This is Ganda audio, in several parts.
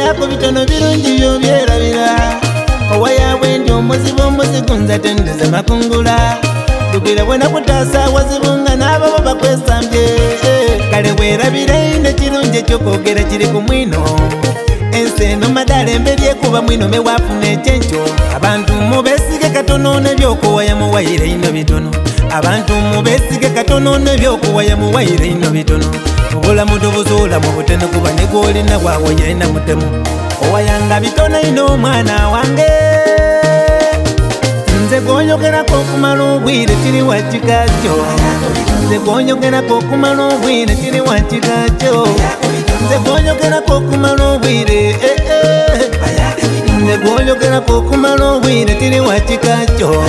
yako bitono birungi by'obyerabira owayaabwe ndi omuzibu omuzigunza tendeze makungula tugira bwena kutaasa wazibunga n'ababo bakwesambye kale weerabira ine kirungi ekyokwogera kiri ku mwino ensi eno madala emberye kuba mwino mewafuna ekyenkyo abantu mubesige katono nebyokuwaya muwayire ino bitono abantu mubesige katono nebyokuwaya muwayire ino bitono obulamu tubuzuula mu butene kuba negwolina gwawayirina mutemu owayanga bitono ino omwana wange nze gwonyogerako okumala obwire tiri wakikakyo nze gwonyogerako okumala obwire tiri wakikakyo nze gwonyogerako okumala obwire nze gwonyogerako okumala obwire tiri wakikakyo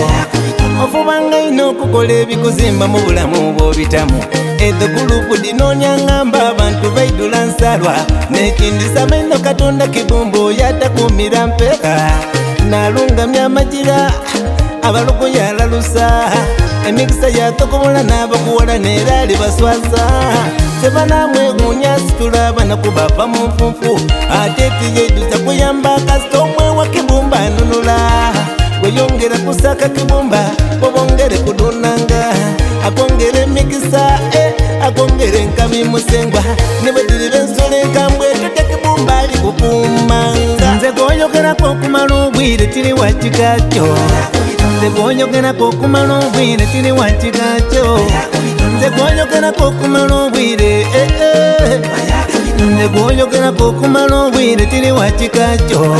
ofubanga ino okukola ebikuzimba mu bulamu bw'obitamu ezo gulupu dinonya ngamba abantu baidula nsalwa nekindisaba ino katonda kibumbu yatakumira mpeka nalungamya amagira abalogo yalalusa emikisa yatokobola n'abakuwola neeraali baswaza sebanamwegunya situlaba nakubava mu nfunfu ate tiyeduza kuyamba kasita omwewa kibumba anunula gweyongera kusaka kibumba obongere kudunanga akongere emikisa akongere nkami musengwa nebwediri bensole enkambwe tute kibumba ali kukumanga nze gwoyogerako okumala obwire tiri wakikakyo nze gwoyogerako okumala obwire tiri wakikakyo nze gwoyogerako okumala obwire nze gwoyogerako okumala obwire tiri wakikakyo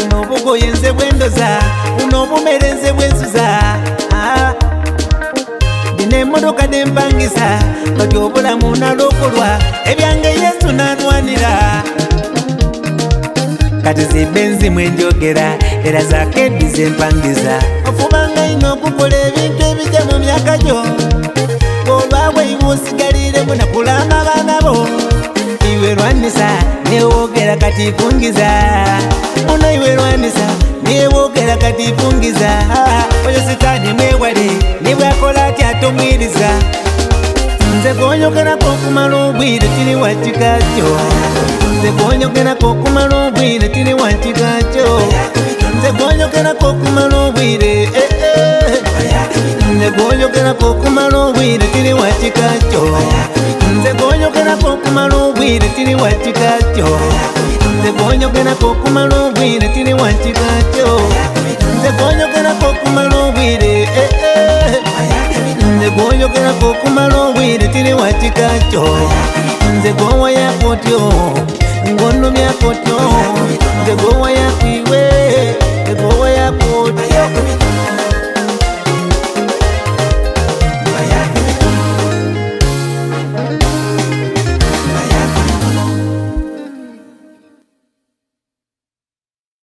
uno obugoye nze bwendoza uno obumere nze bwensuza dina emotoka dempangisa kati obulamu nalokolwa ebyange yesu nanwanira kati zibenzi mwenjogera era zakedi zempangiza ofubanga ino okukola ebintu ebijja mu myaka gyo olwabwe iwe osigaliremu nakulamba abaana bo iwe lwanisa newogera kati fungiza ono iwe lwanisa newogera kati fungiza oyo sitaani mwewale nibwakola atya tomwiriza nze gwonyogerako okumala obwire tiri wakikakyo nze gwonyogerako okumala obwire tiri wakikakyo nze gwonyogerako okumala obwire nze gwonyogerako okumala obwire tiri wakikakyo nze gwonyogerako okumala obwire tiri wakikakyo nze gwonyogerako okumala obwire tiri wakikakyo nze gwonyogerako okumala obwire nze gwonyogerako okumala obwire tiri wakikakyo nze gwowayako otyo ngonumyako otyo nze gwowayako iwe nze gwowayako otyo